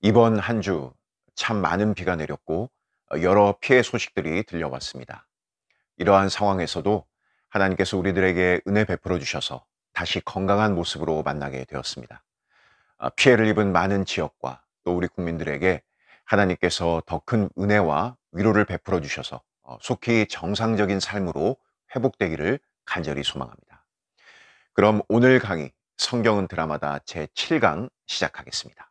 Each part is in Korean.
이번 한 주 참 많은 비가 내렸고 여러 피해 소식들이 들려왔습니다. 이러한 상황에서도 하나님께서 우리들에게 은혜 베풀어 주셔서 다시 건강한 모습으로 만나게 되었습니다. 피해를 입은 많은 지역과 또 우리 국민들에게 하나님께서 더 큰 은혜와 위로를 베풀어 주셔서 속히 정상적인 삶으로 회복되기를 간절히 소망합니다. 그럼 오늘 강의 성경은 드라마다 제7강 시작하겠습니다.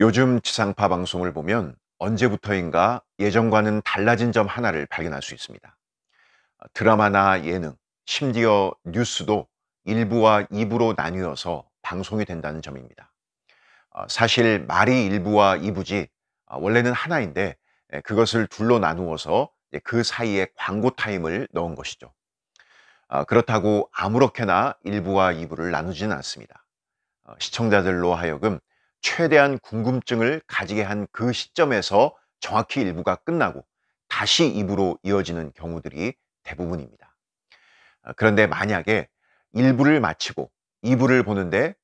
요즘 지상파 방송을 보면 언제부터인가 예전과는 달라진 점 하나를 발견할 수 있습니다. 드라마나 예능, 심지어 뉴스도 1부와 2부로 나뉘어서 방송이 된다는 점입니다. 사실 말이 1부와 2부지 원래는 하나인데 그것을 둘로 나누어서 그 사이에 광고 타임을 넣은 것이죠. 그렇다고 아무렇게나 1부와 2부를 나누지는 않습니다. 시청자들로 하여금 최대한 궁금증을 가지게 한 그 시점에서 정확히 1부가 끝나고 다시 2부로 이어지는 경우들이 대부분입니다. 그런데 만약에 1부를 마치고 2부를 보는데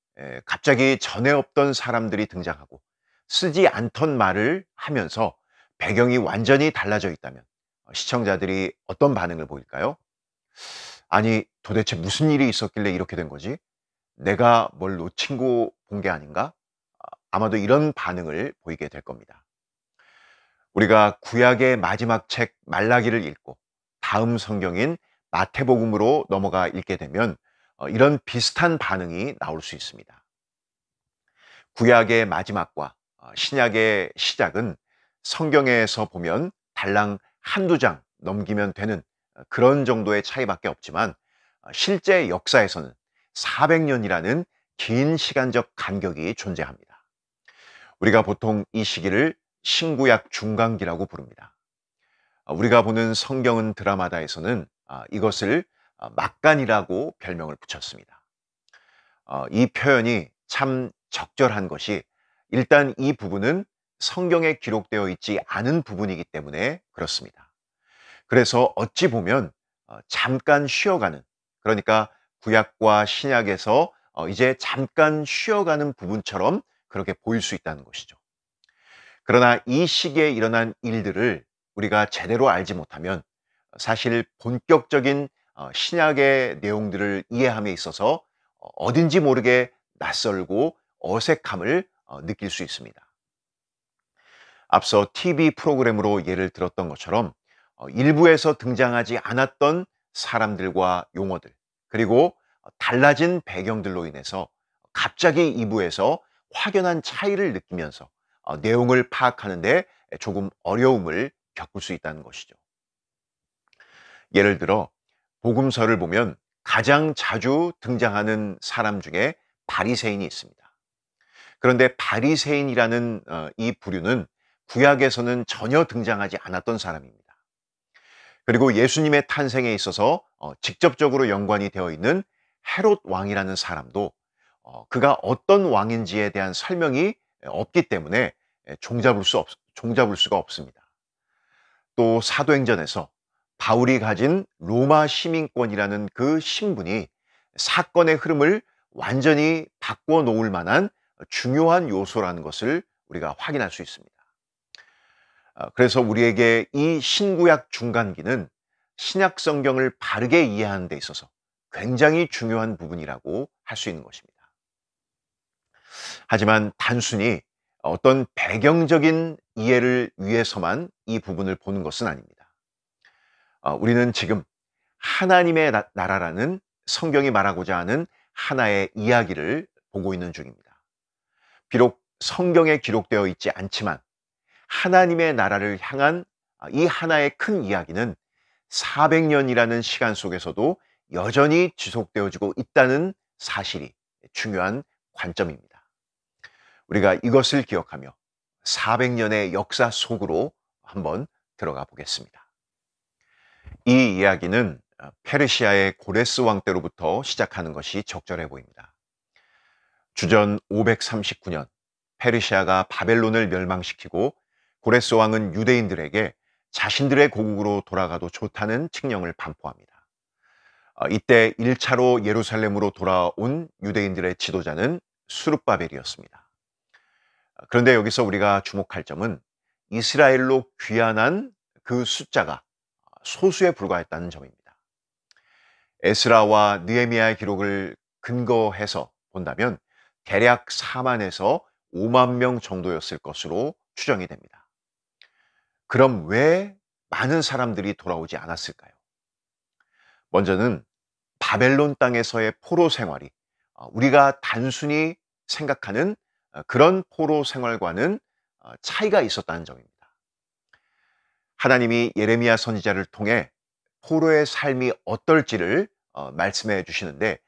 갑자기 전에 없던 사람들이 등장하고 쓰지 않던 말을 하면서 배경이 완전히 달라져 있다면 시청자들이 어떤 반응을 보일까요? 아니, 도대체 무슨 일이 있었길래 이렇게 된 거지? 내가 뭘 놓친 거 본 게 아닌가? 아마도 이런 반응을 보이게 될 겁니다. 우리가 구약의 마지막 책 말라기를 읽고 다음 성경인 마태복음으로 넘어가 읽게 되면 이런 비슷한 반응이 나올 수 있습니다. 구약의 마지막과 신약의 시작은 성경에서 보면 달랑 한두 장 넘기면 되는 그런 정도의 차이밖에 없지만 실제 역사에서는 400년이라는 긴 시간적 간격이 존재합니다. 우리가 보통 이 시기를 신구약 중간기라고 부릅니다. 우리가 보는 성경은 드라마다에서는 이것을 막간이라고 별명을 붙였습니다. 이 표현이 참 적절한 것이 일단 이 부분은 성경에 기록되어 있지 않은 부분이기 때문에 그렇습니다. 그래서 어찌 보면 잠깐 쉬어가는, 그러니까 구약과 신약에서 이제 잠깐 쉬어가는 부분처럼 그렇게 보일 수 있다는 것이죠. 그러나 이 시기에 일어난 일들을 우리가 제대로 알지 못하면 사실 본격적인 신약의 내용들을 이해함에 있어서 어딘지 모르게 낯설고 어색함을 느낄 수 있습니다. 앞서 TV 프로그램으로 예를 들었던 것처럼 일부에서 등장하지 않았던 사람들과 용어들, 그리고 달라진 배경들로 인해서 갑자기 2부에서 확연한 차이를 느끼면서 내용을 파악하는 데 조금 어려움을 겪을 수 있다는 것이죠. 예를 들어 복음서를 보면 가장 자주 등장하는 사람 중에 바리새인이 있습니다. 그런데 바리새인이라는 이 부류는 구약에서는 전혀 등장하지 않았던 사람입니다. 그리고 예수님의 탄생에 있어서 직접적으로 연관이 되어 있는 헤롯 왕이라는 사람도 그가 어떤 왕인지에 대한 설명이 없기 때문에 종잡을 수가 없습니다. 또 사도행전에서 바울이 가진 로마 시민권이라는 그 신분이 사건의 흐름을 완전히 바꿔 놓을 만한 중요한 요소라는 것을 우리가 확인할 수 있습니다. 그래서 우리에게 이 신구약 중간기는 신약 성경을 바르게 이해하는 데 있어서 굉장히 중요한 부분이라고 할 수 있는 것입니다. 하지만 단순히 어떤 배경적인 이해를 위해서만 이 부분을 보는 것은 아닙니다. 우리는 지금 하나님의 나라라는 성경이 말하고자 하는 하나의 이야기를 보고 있는 중입니다. 비록 성경에 기록되어 있지 않지만 하나님의 나라를 향한 이 하나의 큰 이야기는 400년이라는 시간 속에서도 여전히 지속되어지고 있다는 사실이 중요한 관점입니다. 우리가 이것을 기억하며 400년의 역사 속으로 한번 들어가 보겠습니다. 이 이야기는 페르시아의 고레스 왕 때로부터 시작하는 것이 적절해 보입니다. 주전 539년 페르시아가 바벨론을 멸망시키고 고레스 왕은 유대인들에게 자신들의 고국으로 돌아가도 좋다는 칙령을 반포합니다. 이때 1차로 예루살렘으로 돌아온 유대인들의 지도자는 수룹바벨이었습니다. 그런데 여기서 우리가 주목할 점은 이스라엘로 귀환한 그 숫자가 소수에 불과했다는 점입니다. 에스라와 느헤미야의 기록을 근거해서 본다면 대략 4만에서 5만 명 정도였을 것으로 추정이 됩니다. 그럼 왜 많은 사람들이 돌아오지 않았을까요? 먼저는 바벨론 땅에서의 포로 생활이 우리가 단순히 생각하는 그런 포로 생활과는 차이가 있었다는 점입니다. 하나님이 예레미야 선지자를 통해 포로의 삶이 어떨지를 말씀해 주시는데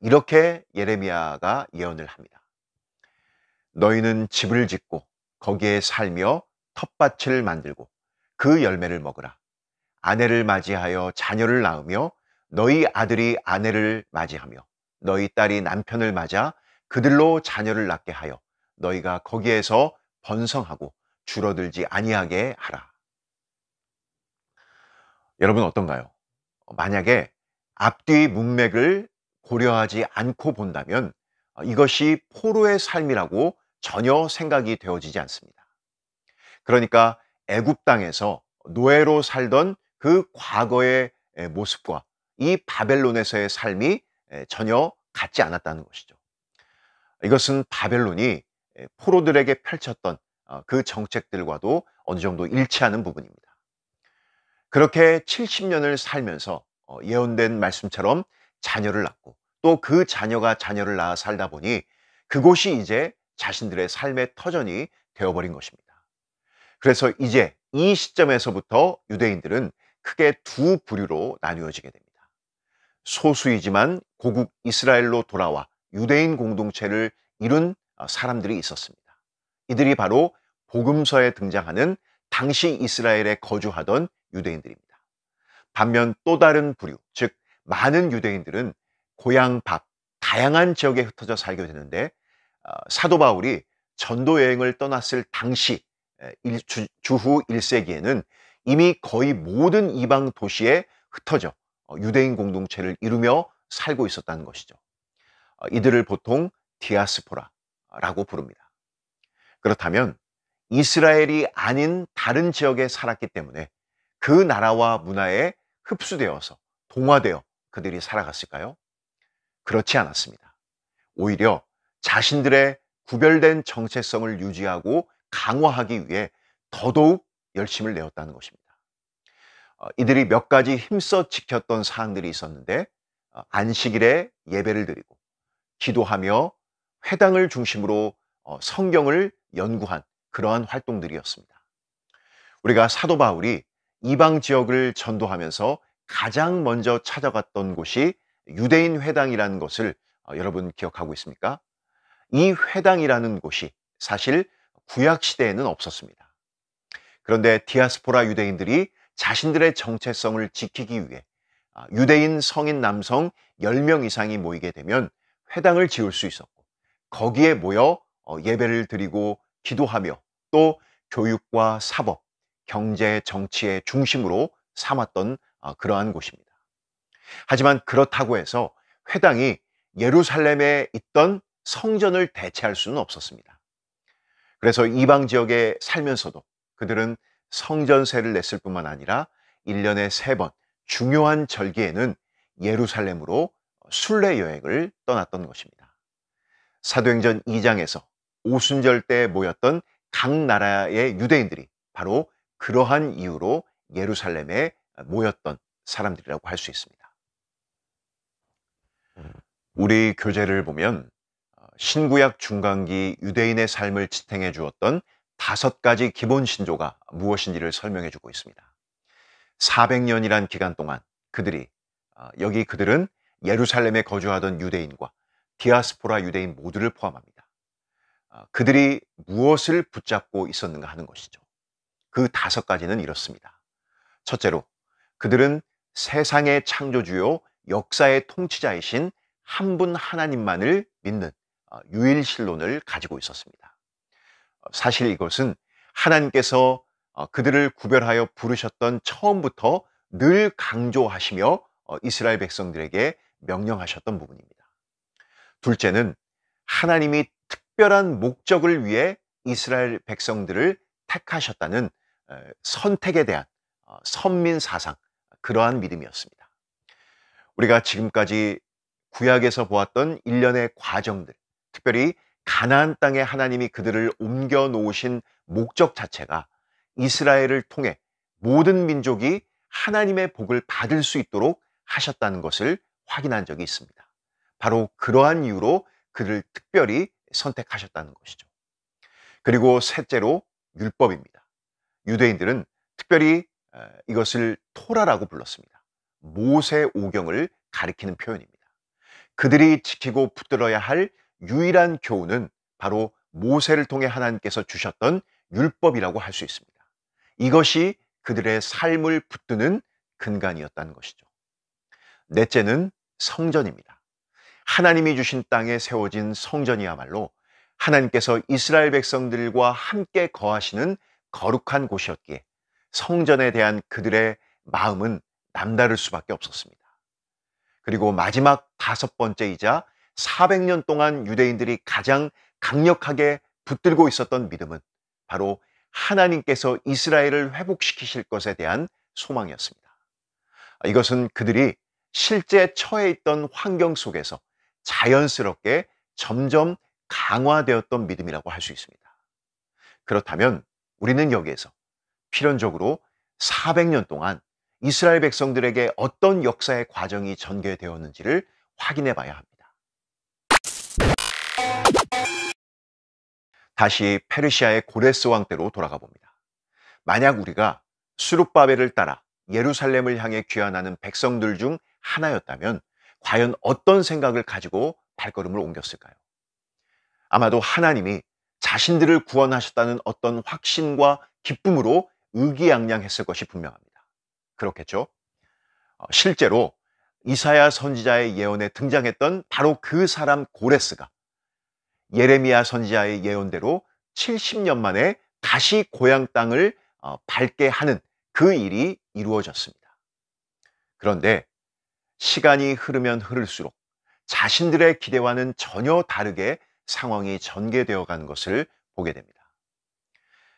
이렇게 예레미야가 예언을 합니다. 너희는 집을 짓고 거기에 살며 텃밭을 만들고 그 열매를 먹으라. 아내를 맞이하여 자녀를 낳으며 너희 아들이 아내를 맞이하며 너희 딸이 남편을 맞아 그들로 자녀를 낳게 하여 너희가 거기에서 번성하고 줄어들지 아니하게 하라. 여러분 어떤가요? 만약에 앞뒤 문맥을 고려하지 않고 본다면 이것이 포로의 삶이라고 전혀 생각이 되어지지 않습니다. 그러니까 애굽 땅에서 노예로 살던 그 과거의 모습과 이 바벨론에서의 삶이 전혀 같지 않았다는 것이죠. 이것은 바벨론이 포로들에게 펼쳤던 그 정책들과도 어느 정도 일치하는 부분입니다. 그렇게 70년을 살면서 예언된 말씀처럼 자녀를 낳고 또 그 자녀가 자녀를 낳아 살다 보니 그곳이 이제 자신들의 삶의 터전이 되어버린 것입니다. 그래서 이제 이 시점에서부터 유대인들은 크게 두 부류로 나뉘어지게 됩니다. 소수이지만 고국 이스라엘로 돌아와 유대인 공동체를 이룬 사람들이 있었습니다. 이들이 바로 복음서에 등장하는 당시 이스라엘에 거주하던 유대인들입니다. 반면 또 다른 부류, 즉 많은 유대인들은 고향 밖 다양한 지역에 흩어져 살게 되는데 사도 바울이 전도 여행을 떠났을 당시 주후 1세기에는 이미 거의 모든 이방 도시에 흩어져 유대인 공동체를 이루며 살고 있었다는 것이죠. 이들을 보통 디아스포라라고 부릅니다. 그렇다면 이스라엘이 아닌 다른 지역에 살았기 때문에 그 나라와 문화에 흡수되어서 동화되어 그들이 살아갔을까요? 그렇지 않았습니다. 오히려 자신들의 구별된 정체성을 유지하고 강화하기 위해 더더욱 열심을 내었다는 것입니다. 이들이 몇 가지 힘써 지켰던 사항들이 있었는데 안식일에 예배를 드리고 기도하며 회당을 중심으로 성경을 연구한 그러한 활동들이었습니다. 우리가 사도 바울이 이방 지역을 전도하면서 가장 먼저 찾아갔던 곳이 유대인 회당이라는 것을 여러분 기억하고 있습니까? 이 회당이라는 곳이 사실 구약 시대에는 없었습니다. 그런데 디아스포라 유대인들이 자신들의 정체성을 지키기 위해 유대인 성인 남성 10명 이상이 모이게 되면 회당을 지을 수 있었고 거기에 모여 예배를 드리고 기도하며 또 교육과 사법, 경제, 정치의 중심으로 삼았던 그러한 곳입니다. 하지만 그렇다고 해서 회당이 예루살렘에 있던 성전을 대체할 수는 없었습니다. 그래서 이방 지역에 살면서도 그들은 성전세를 냈을 뿐만 아니라 1년에 3번 중요한 절기에는 예루살렘으로 순례 여행을 떠났던 것입니다. 사도행전 2장에서 오순절 때 모였던 각 나라의 유대인들이 바로 그러한 이유로 예루살렘에 모였던 사람들이라고 할 수 있습니다. 우리 교재를 보면 신구약 중간기 유대인의 삶을 지탱해 주었던 5가지 기본 신조가 무엇인지를 설명해 주고 있습니다. 400년이란 기간 동안 여기 그들은 예루살렘에 거주하던 유대인과 디아스포라 유대인 모두를 포함합니다. 그들이 무엇을 붙잡고 있었는가 하는 것이죠. 그 5가지는 이렇습니다. 첫째로 그들은 세상의 창조주요 역사의 통치자이신 한 분 하나님만을 믿는 유일신론을 가지고 있었습니다. 사실 이것은 하나님께서 그들을 구별하여 부르셨던 처음부터 늘 강조하시며 이스라엘 백성들에게 명령하셨던 부분입니다. 둘째는 하나님이 특별한 목적을 위해 이스라엘 백성들을 택하셨다는 선택에 대한 선민 사상, 그러한 믿음이었습니다. 우리가 지금까지 구약에서 보았던 일련의 과정들, 특별히 가나안 땅에 하나님이 그들을 옮겨 놓으신 목적 자체가 이스라엘을 통해 모든 민족이 하나님의 복을 받을 수 있도록 하셨다는 것을 확인한 적이 있습니다. 바로 그러한 이유로 그를 특별히 선택하셨다는 것이죠. 그리고 셋째로 율법입니다. 유대인들은 특별히 이것을 토라라고 불렀습니다. 모세 오경을 가리키는 표현입니다. 그들이 지키고 붙들어야 할 유일한 교훈은 바로 모세를 통해 하나님께서 주셨던 율법이라고 할 수 있습니다. 이것이 그들의 삶을 붙드는 근간이었다는 것이죠. 넷째는 성전입니다. 하나님이 주신 땅에 세워진 성전이야말로 하나님께서 이스라엘 백성들과 함께 거하시는 거룩한 곳이었기에 성전에 대한 그들의 마음은 남다를 수밖에 없었습니다. 그리고 마지막 다섯 번째이자 400년 동안 유대인들이 가장 강력하게 붙들고 있었던 믿음은 바로 하나님께서 이스라엘을 회복시키실 것에 대한 소망이었습니다. 이것은 그들이 실제 처해 있던 환경 속에서 자연스럽게 점점 강화되었던 믿음이라고 할 수 있습니다. 그렇다면 우리는 여기에서 필연적으로 400년 동안 이스라엘 백성들에게 어떤 역사의 과정이 전개되었는지를 확인해 봐야 합니다. 다시 페르시아의 고레스 왕 때로 돌아가 봅니다. 만약 우리가 수룹바벨을 따라 예루살렘을 향해 귀환하는 백성들 중 하나였다면 과연 어떤 생각을 가지고 발걸음을 옮겼을까요? 아마도 하나님이 자신들을 구원하셨다는 어떤 확신과 기쁨으로 의기양양했을 것이 분명합니다. 그렇겠죠? 실제로 이사야 선지자의 예언에 등장했던 바로 그 사람 고레스가 예레미야 선지자의 예언대로 70년 만에 다시 고향 땅을 밟게 하는 그 일이 이루어졌습니다. 그런데 시간이 흐르면 흐를수록 자신들의 기대와는 전혀 다르게 상황이 전개되어 가는 것을 보게 됩니다.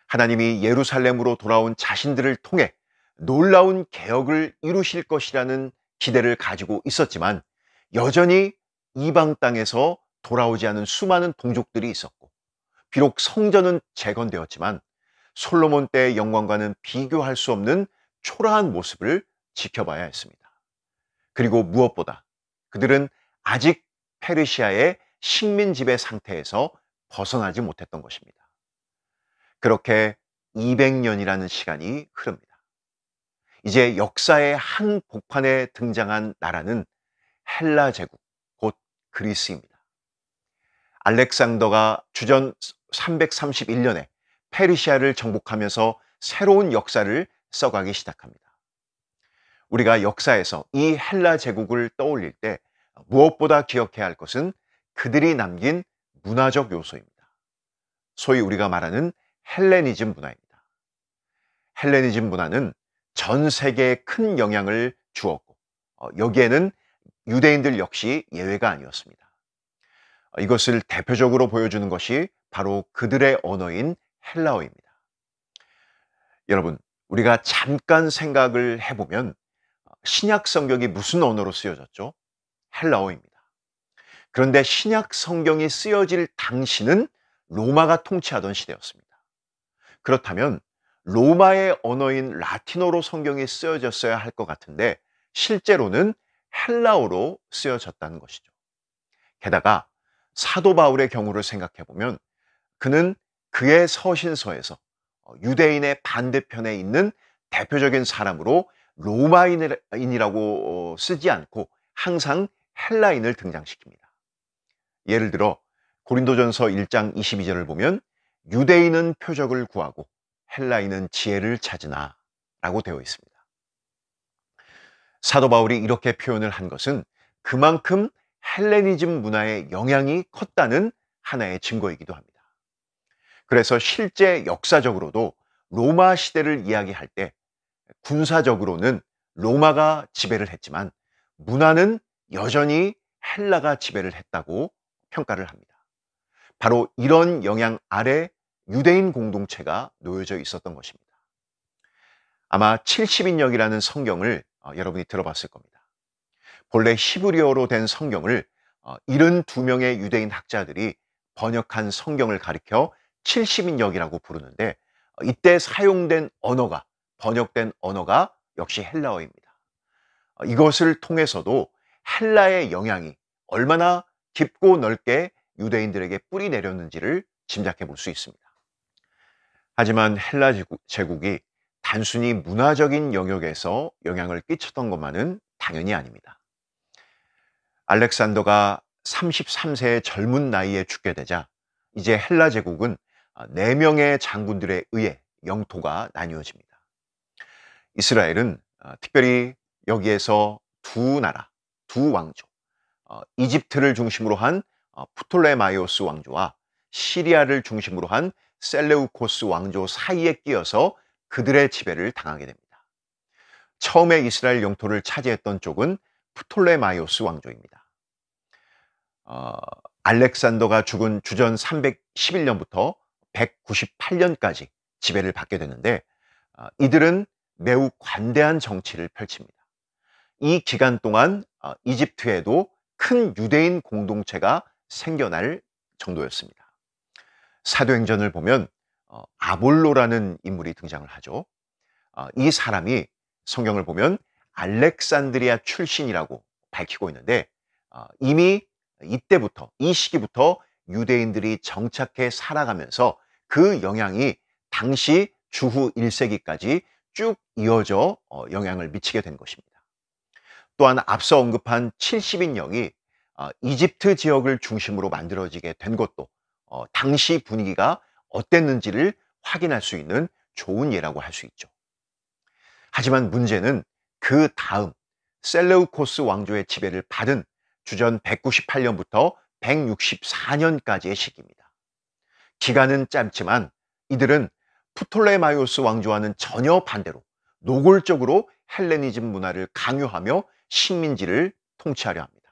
하나님이 예루살렘으로 돌아온 자신들을 통해 놀라운 개혁을 이루실 것이라는 기대를 가지고 있었지만 여전히 이방 땅에서 돌아오지 않은 수많은 동족들이 있었고, 비록 성전은 재건되었지만 솔로몬 때의 영광과는 비교할 수 없는 초라한 모습을 지켜봐야 했습니다. 그리고 무엇보다 그들은 아직 페르시아의 식민 지배 상태에서 벗어나지 못했던 것입니다. 그렇게 200년이라는 시간이 흐릅니다. 이제 역사의 한 복판에 등장한 나라는 헬라 제국, 곧 그리스입니다. 알렉산더가 주전 331년에 페르시아를 정복하면서 새로운 역사를 써가기 시작합니다. 우리가 역사에서 이 헬라 제국을 떠올릴 때 무엇보다 기억해야 할 것은 그들이 남긴 문화적 요소입니다. 소위 우리가 말하는 헬레니즘 문화입니다. 헬레니즘 문화는 전 세계에 큰 영향을 주었고 여기에는 유대인들 역시 예외가 아니었습니다. 이것을 대표적으로 보여주는 것이 바로 그들의 언어인 헬라어입니다. 여러분, 우리가 잠깐 생각을 해보면 신약 성경이 무슨 언어로 쓰여졌죠? 헬라어입니다. 그런데 신약 성경이 쓰여질 당시는 로마가 통치하던 시대였습니다. 그렇다면 로마의 언어인 라틴어로 성경이 쓰여졌어야 할 것 같은데 실제로는 헬라어로 쓰여졌다는 것이죠. 게다가 사도 바울의 경우를 생각해 보면 그는 그의 서신서에서 유대인의 반대편에 있는 대표적인 사람으로 로마인이라고 쓰지 않고 항상 헬라인을 등장시킵니다. 예를 들어 고린도전서 1장 22절을 보면 유대인은 표적을 구하고 헬라인은 지혜를 찾으나 라고 되어 있습니다. 사도 바울이 이렇게 표현을 한 것은 그만큼 헬레니즘 문화의 영향이 컸다는 하나의 증거이기도 합니다. 그래서 실제 역사적으로도 로마 시대를 이야기할 때 군사적으로는 로마가 지배를 했지만 문화는 여전히 헬라가 지배를 했다고 평가를 합니다. 바로 이런 영향 아래 유대인 공동체가 놓여져 있었던 것입니다. 아마 70인역이라는 성경을 여러분이 들어봤을 겁니다. 본래 히브리어로 된 성경을 72명의 유대인 학자들이 번역한 성경을 가리켜 70인역이라고 부르는데, 이때 사용된 언어가, 번역된 언어가 역시 헬라어입니다. 이것을 통해서도 헬라의 영향이 얼마나 깊고 넓게 유대인들에게 뿌리 내렸는지를 짐작해 볼 수 있습니다. 하지만 헬라 제국이 단순히 문화적인 영역에서 영향을 끼쳤던 것만은 당연히 아닙니다. 알렉산더가 33세의 젊은 나이에 죽게 되자 이제 헬라 제국은 4명의 장군들에 의해 영토가 나뉘어집니다. 이스라엘은 특별히 여기에서 두 나라, 두 왕조, 이집트를 중심으로 한 프톨레마이오스 왕조와 시리아를 중심으로 한 셀레우코스 왕조 사이에 끼어서 그들의 지배를 당하게 됩니다. 처음에 이스라엘 영토를 차지했던 쪽은 프톨레마이오스 왕조입니다. 알렉산더가 죽은 주전 311년부터 198년까지 지배를 받게 되는데, 이들은 매우 관대한 정치를 펼칩니다. 이 기간 동안 이집트에도 큰 유대인 공동체가 생겨날 정도였습니다. 사도행전을 보면 아볼로라는 인물이 등장을 하죠. 이 사람이 성경을 보면 알렉산드리아 출신이라고 밝히고 있는데, 이미 이때부터, 이 시기부터 유대인들이 정착해 살아가면서 그 영향이 당시 주후 1세기까지 쭉 이어져 영향을 미치게 된 것입니다. 또한 앞서 언급한 70인역이 이집트 지역을 중심으로 만들어지게 된 것도 당시 분위기가 어땠는지를 확인할 수 있는 좋은 예라고 할 수 있죠. 하지만 문제는 그 다음 셀레우코스 왕조의 지배를 받은 주전 198년부터 164년까지의 시기입니다. 기간은 짧지만 이들은 프톨레마이오스 왕조와는 전혀 반대로 노골적으로 헬레니즘 문화를 강요하며 식민지를 통치하려 합니다.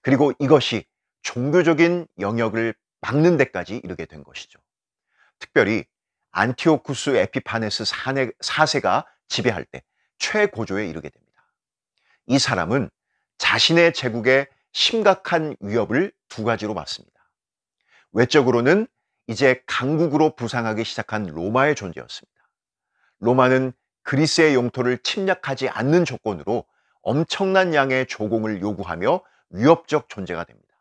그리고 이것이 종교적인 영역을 막는 데까지 이르게 된 것이죠. 특별히 안티오쿠스 에피파네스 4세가 지배할 때 최고조에 이르게 됩니다. 이 사람은 자신의 제국에 심각한 위협을 두 가지로 봤습니다. 외적으로는 이제 강국으로 부상하기 시작한 로마의 존재였습니다. 로마는 그리스의 영토를 침략하지 않는 조건으로 엄청난 양의 조공을 요구하며 위협적 존재가 됩니다.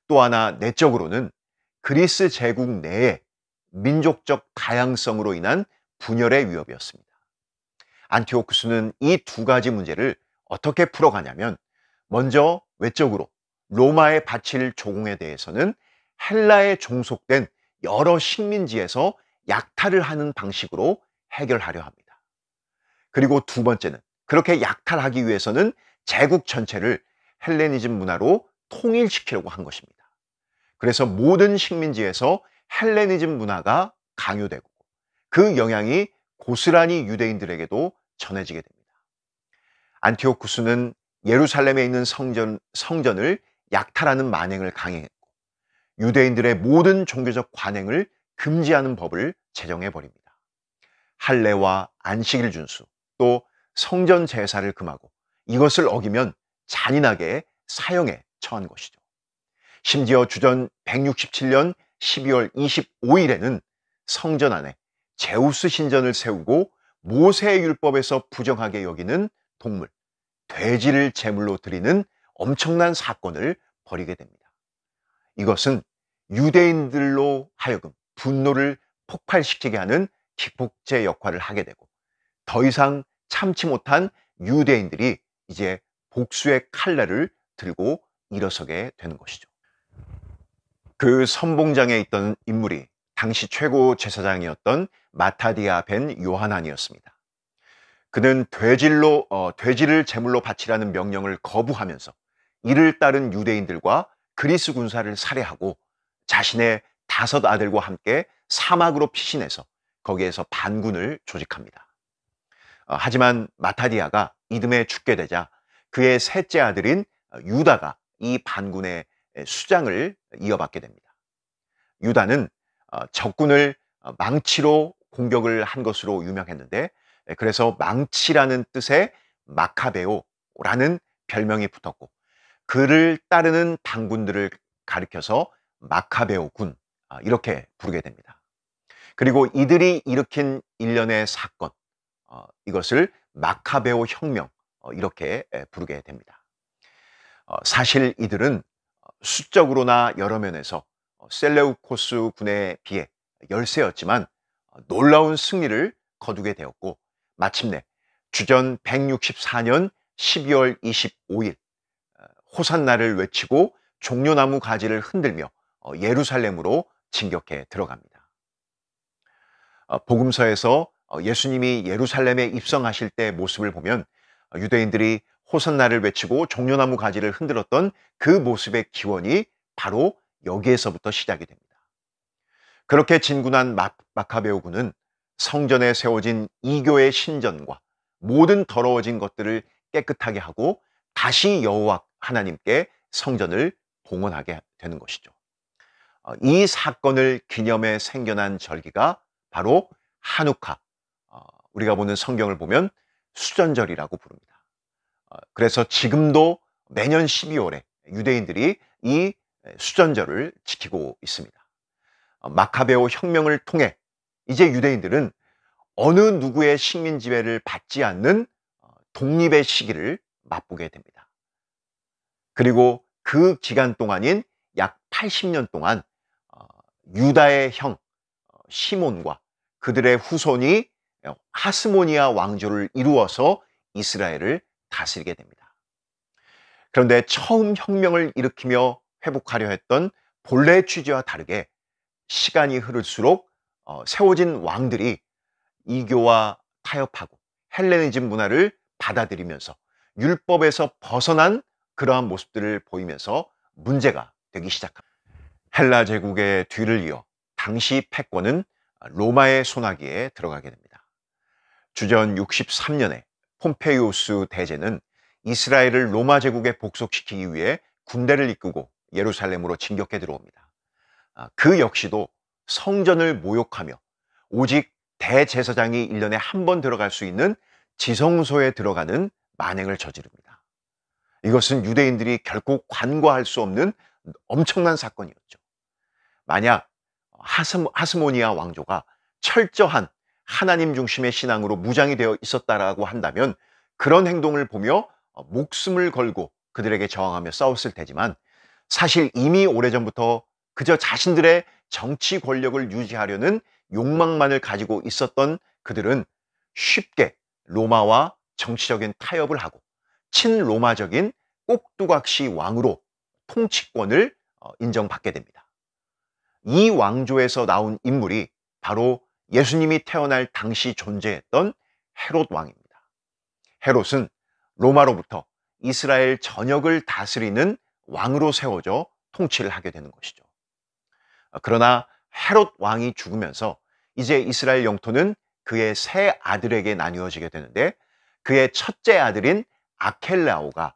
또 하나 내적으로는 그리스 제국 내에 민족적 다양성으로 인한 분열의 위협이었습니다. 안티오쿠스는 이 두 가지 문제를 어떻게 풀어가냐면, 먼저 외적으로 로마에 바칠 조공에 대해서는 헬라에 종속된 여러 식민지에서 약탈을 하는 방식으로 해결하려 합니다. 그리고 두 번째는 그렇게 약탈하기 위해서는 제국 전체를 헬레니즘 문화로 통일시키려고 한 것입니다. 그래서 모든 식민지에서 헬레니즘 문화가 강요되고 그 영향이 고스란히 유대인들에게도 전해지게 됩니다. 안티오쿠스는 예루살렘에 있는 성전을 약탈하는 만행을 강행했고, 유대인들의 모든 종교적 관행을 금지하는 법을 제정해 버립니다. 할례와 안식일 준수, 또 성전 제사를 금하고 이것을 어기면 잔인하게 사형에 처한 것이죠. 심지어 주전 167년 12월 25일에는 성전 안에 제우스 신전을 세우고 모세의 율법에서 부정하게 여기는 동물, 돼지를 제물로 드리는 엄청난 사건을 벌이게 됩니다. 이것은 유대인들로 하여금 분노를 폭발시키게 하는 기폭제 역할을 하게 되고, 더 이상 참지 못한 유대인들이 이제 복수의 칼날을 들고 일어서게 되는 것이죠. 그 선봉장에 있던 인물이 당시 최고 제사장이었던 마타디아 벤 요하난이었습니다. 그는 돼지를 제물로 바치라는 명령을 거부하면서 이를 따른 유대인들과 그리스 군사를 살해하고 자신의 5 아들과 함께 사막으로 피신해서 거기에서 반군을 조직합니다. 하지만 마타디아가 이듬해 죽게 되자 그의 셋째 아들인 유다가 이 반군의 수장을 이어받게 됩니다. 유다는 적군을 망치로 공격을 한 것으로 유명했는데, 그래서 망치라는 뜻의 마카베오라는 별명이 붙었고, 그를 따르는 당군들을 가리켜서 마카베오군, 이렇게 부르게 됩니다. 그리고 이들이 일으킨 일련의 사건, 이것을 마카베오 혁명, 이렇게 부르게 됩니다. 사실 이들은 수적으로나 여러 면에서 셀레우코스 군에 비해 열세였지만 놀라운 승리를 거두게 되었고, 마침내 주전 164년 12월 25일 호산나를 외치고 종려나무 가지를 흔들며 예루살렘으로 진격해 들어갑니다. 복음서에서 예수님이 예루살렘에 입성하실 때 모습을 보면 유대인들이 호산나를 외치고 종려나무 가지를 흔들었던 그 모습의 기원이 바로 여기에서부터 시작이 됩니다. 그렇게 진군한 마카베오군은 성전에 세워진 이교의 신전과 모든 더러워진 것들을 깨끗하게 하고 다시 여호와 하나님께 성전을 봉헌하게 되는 것이죠. 이 사건을 기념해 생겨난 절기가 바로 한우카, 우리가 보는 성경을 보면 수전절이라고 부릅니다. 그래서 지금도 매년 12월에 유대인들이 이 수전절을 지키고 있습니다. 마카베오 혁명을 통해 이제 유대인들은 어느 누구의 식민 지배를 받지 않는 독립의 시기를 맛보게 됩니다. 그리고 그 기간 동안인 약 80년 동안 유다의 형 시몬과 그들의 후손이 하스모니아 왕조를 이루어서 이스라엘을 다스리게 됩니다. 그런데 처음 혁명을 일으키며 회복하려 했던 본래의 취지와 다르게 시간이 흐를수록 세워진 왕들이 이교와 타협하고 헬레니즘 문화를 받아들이면서 율법에서 벗어난 그러한 모습들을 보이면서 문제가 되기 시작합니다. 헬라 제국의 뒤를 이어 당시 패권은 로마의 손아귀에 들어가게 됩니다. 주전 63년에 폼페이오스 대제는 이스라엘을 로마 제국에 복속시키기 위해 군대를 이끌고 예루살렘으로 진격해 들어옵니다. 그 역시도 성전을 모욕하며 오직 대제사장이 1년에 한 번 들어갈 수 있는 지성소에 들어가는 만행을 저지릅니다. 이것은 유대인들이 결코 관과할 수 없는 엄청난 사건이었죠. 만약 하스모니아 왕조가 철저한 하나님 중심의 신앙으로 무장이 되어 있었다라고 한다면 그런 행동을 보며 목숨을 걸고 그들에게 저항하며 싸웠을 테지만, 사실 이미 오래전부터 그저 자신들의 정치 권력을 유지하려는 욕망만을 가지고 있었던 그들은 쉽게 로마와 정치적인 타협을 하고 친로마적인 꼭두각시 왕으로 통치권을 인정받게 됩니다. 이 왕조에서 나온 인물이 바로 예수님이 태어날 당시 존재했던 헤롯 왕입니다. 헤롯은 로마로부터 이스라엘 전역을 다스리는 왕으로 세워져 통치를 하게 되는 것이죠. 그러나 헤롯 왕이 죽으면서 이제 이스라엘 영토는 그의 세 아들에게 나뉘어지게 되는데, 그의 첫째 아들인 아켈라오가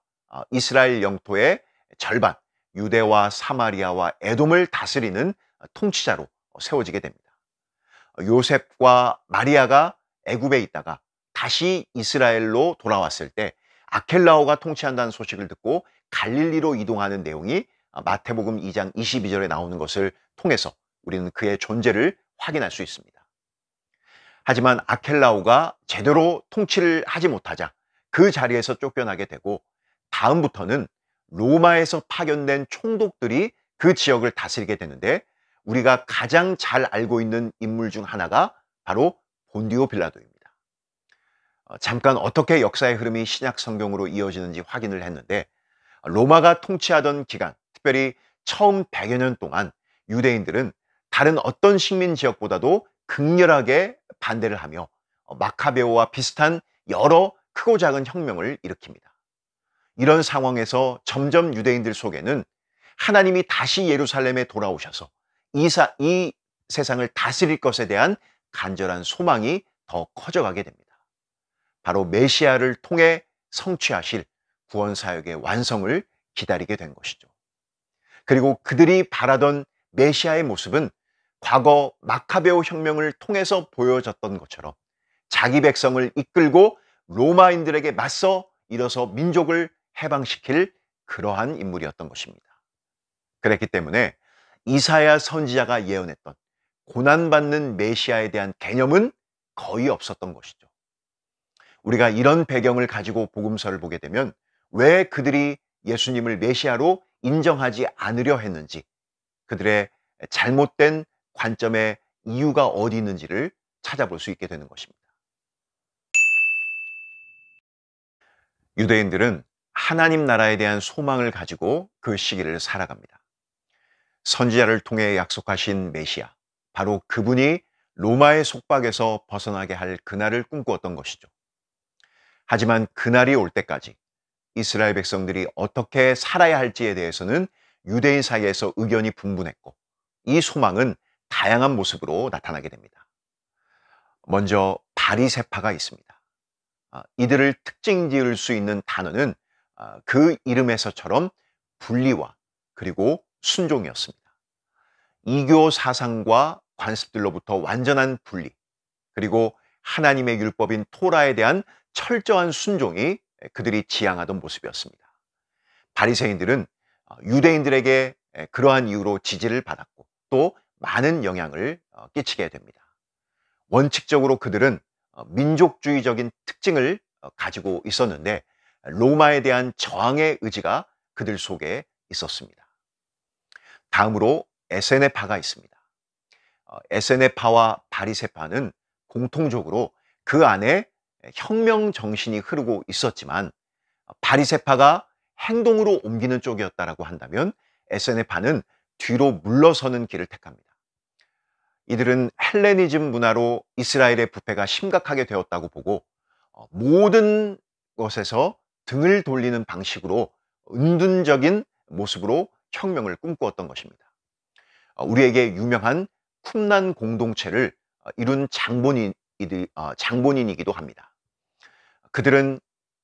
이스라엘 영토의 절반, 유대와 사마리아와 에돔을 다스리는 통치자로 세워지게 됩니다. 요셉과 마리아가 애굽에 있다가 다시 이스라엘로 돌아왔을 때 아켈라오가 통치한다는 소식을 듣고 갈릴리로 이동하는 내용이 마태복음 2장 22절에 나오는 것을 통해서 우리는 그의 존재를 확인할 수 있습니다. 하지만 아켈라오가 제대로 통치를 하지 못하자 그 자리에서 쫓겨나게 되고, 다음부터는 로마에서 파견된 총독들이 그 지역을 다스리게 되는데, 우리가 가장 잘 알고 있는 인물 중 하나가 바로 본디오 빌라도입니다. 잠깐 어떻게 역사의 흐름이 신약 성경으로 이어지는지 확인을 했는데, 로마가 통치하던 기간, 특별히 처음 100여 년 동안 유대인들은 다른 어떤 식민 지역보다도 극렬하게 반대를 하며 마카베오와 비슷한 여러 크고 작은 혁명을 일으킵니다. 이런 상황에서 점점 유대인들 속에는 하나님이 다시 예루살렘에 돌아오셔서 이 세상을 다스릴 것에 대한 간절한 소망이 더 커져가게 됩니다. 바로 메시아를 통해 성취하실 구원 사역의 완성을 기다리게 된 것이죠. 그리고 그들이 바라던 메시아의 모습은 과거 마카베오 혁명을 통해서 보여졌던 것처럼 자기 백성을 이끌고 로마인들에게 맞서 일어서 민족을 해방시킬 그러한 인물이었던 것입니다. 그랬기 때문에 이사야 선지자가 예언했던 고난받는 메시아에 대한 개념은 거의 없었던 것이죠. 우리가 이런 배경을 가지고 복음서를 보게 되면 왜 그들이 예수님을 메시아로 인정하지 않으려 했는지, 그들의 잘못된 관점의 이유가 어디 있는지를 찾아볼 수 있게 되는 것입니다. 유대인들은 하나님 나라에 대한 소망을 가지고 그 시기를 살아갑니다. 선지자를 통해 약속하신 메시아, 바로 그분이 로마의 속박에서 벗어나게 할 그날을 꿈꾸었던 것이죠. 하지만 그날이 올 때까지 이스라엘 백성들이 어떻게 살아야 할지에 대해서는 유대인 사이에서 의견이 분분했고, 이 소망은 다양한 모습으로 나타나게 됩니다. 먼저 바리새파가 있습니다. 이들을 특징 지을 수 있는 단어는 그 이름에서처럼 분리와 그리고 순종이었습니다. 이교 사상과 관습들로부터 완전한 분리, 그리고 하나님의 율법인 토라에 대한 철저한 순종이 그들이 지향하던 모습이었습니다. 바리새인들은 유대인들에게 그러한 이유로 지지를 받았고 또 많은 영향을 끼치게 됩니다. 원칙적으로 그들은 민족주의적인 특징을 가지고 있었는데 로마에 대한 저항의 의지가 그들 속에 있었습니다. 다음으로 에세네파가 있습니다. 에세네파와 바리새파는 공통적으로 그 안에 혁명 정신이 흐르고 있었지만, 바리새파가 행동으로 옮기는 쪽이었다라고 한다면 에세네파는 뒤로 물러서는 길을 택합니다. 이들은 헬레니즘 문화로 이스라엘의 부패가 심각하게 되었다고 보고 모든 것에서 등을 돌리는 방식으로 은둔적인 모습으로 혁명을 꿈꾸었던 것입니다. 우리에게 유명한 쿰란 공동체를 이룬 장본인이기도 합니다. 그들은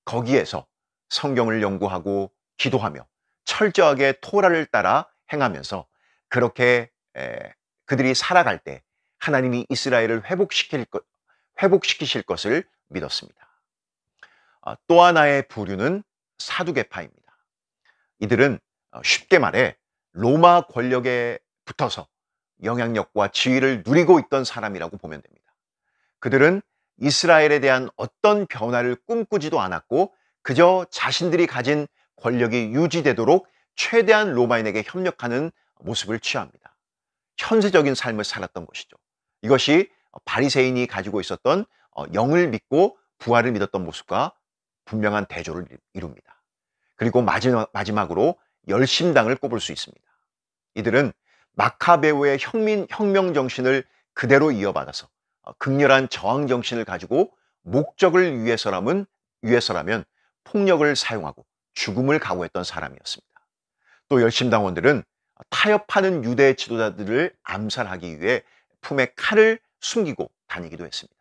거기에서 성경을 연구하고 기도하며 철저하게 토라를 따라 행하면서 그렇게 그들이 살아갈 때 하나님이 이스라엘을 회복시키실 것을 믿었습니다. 또 하나의 부류는 사두개파입니다. 이들은 쉽게 말해 로마 권력에 붙어서 영향력과 지위를 누리고 있던 사람이라고 보면 됩니다. 그들은 이스라엘에 대한 어떤 변화를 꿈꾸지도 않았고 그저 자신들이 가진 권력이 유지되도록 최대한 로마인에게 협력하는 모습을 취합니다. 현세적인 삶을 살았던 것이죠. 이것이 바리새인이 가지고 있었던 영을 믿고 부활을 믿었던 모습과 분명한 대조를 이룹니다. 그리고 마지막으로 열심당을 꼽을 수 있습니다. 이들은 마카베오의 혁명 정신을 그대로 이어받아서 극렬한 저항 정신을 가지고 목적을 위해서라면 폭력을 사용하고 죽음을 각오했던 사람이었습니다. 또 열심당원들은 타협하는 유대 지도자들을 암살하기 위해 품에 칼을 숨기고 다니기도 했습니다.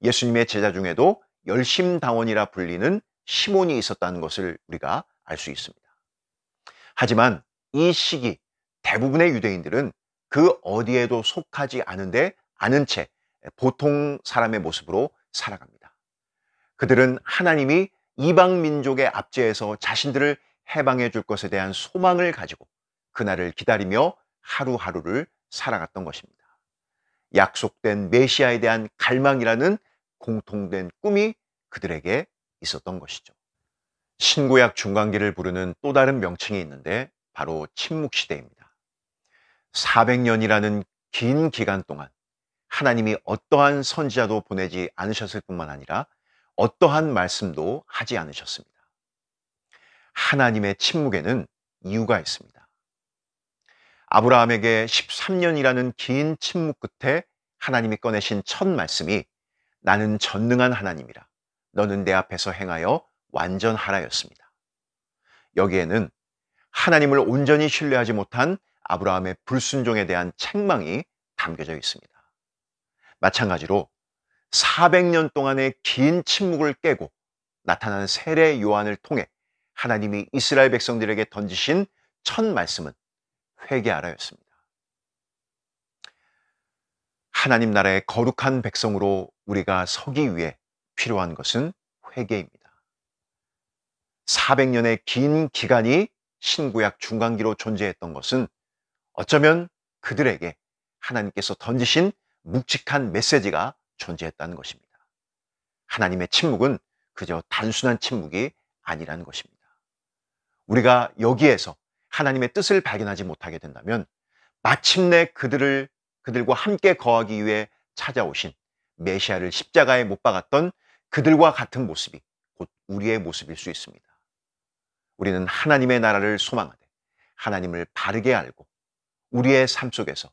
예수님의 제자 중에도 열심당원이라 불리는 시몬이 있었다는 것을 우리가 알 수 있습니다. 하지만 이 시기 대부분의 유대인들은 그 어디에도 속하지 않은 채 보통 사람의 모습으로 살아갑니다. 그들은 하나님이 이방 민족의 압제에서 자신들을 해방해 줄 것에 대한 소망을 가지고 그날을 기다리며 하루하루를 살아갔던 것입니다. 약속된 메시아에 대한 갈망이라는 공통된 꿈이 그들에게 있었던 것이죠. 신구약 중간기를 부르는 또 다른 명칭이 있는데 바로 침묵시대입니다. 400년이라는 긴 기간 동안 하나님이 어떠한 선지자도 보내지 않으셨을 뿐만 아니라 어떠한 말씀도 하지 않으셨습니다. 하나님의 침묵에는 이유가 있습니다. 아브라함에게 13년이라는 긴 침묵 끝에 하나님이 꺼내신 첫 말씀이 나는 전능한 하나님이라 너는 내 앞에서 행하여 완전하라였습니다. 여기에는 하나님을 온전히 신뢰하지 못한 아브라함의 불순종에 대한 책망이 담겨져 있습니다. 마찬가지로 400년 동안의 긴 침묵을 깨고 나타난 세례 요한을 통해 하나님이 이스라엘 백성들에게 던지신 첫 말씀은 회개하라였습니다. 하나님 나라의 거룩한 백성으로 우리가 서기 위해 필요한 것은 회개입니다. 400년의 긴 기간이 신구약 중간기로 존재했던 것은 어쩌면 그들에게 하나님께서 던지신 묵직한 메시지가 존재했다는 것입니다. 하나님의 침묵은 그저 단순한 침묵이 아니라는 것입니다. 우리가 여기에서 하나님의 뜻을 발견하지 못하게 된다면 마침내 그들과 함께 거하기 위해 찾아오신 메시아를 십자가에 못 박았던 그들과 같은 모습이 곧 우리의 모습일 수 있습니다. 우리는 하나님의 나라를 소망하되 하나님을 바르게 알고 우리의 삶 속에서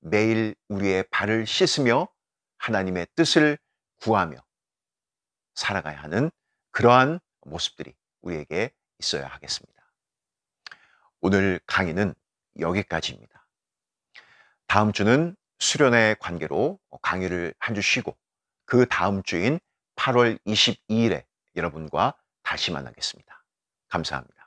매일 우리의 발을 씻으며 하나님의 뜻을 구하며 살아가야 하는 그러한 모습들이 우리에게 있어야 하겠습니다. 오늘 강의는 여기까지입니다. 다음 주는 수련회 관계로 강의를 한 주 쉬고 그 다음 주인 8월 22일에 여러분과 다시 만나겠습니다. 감사합니다.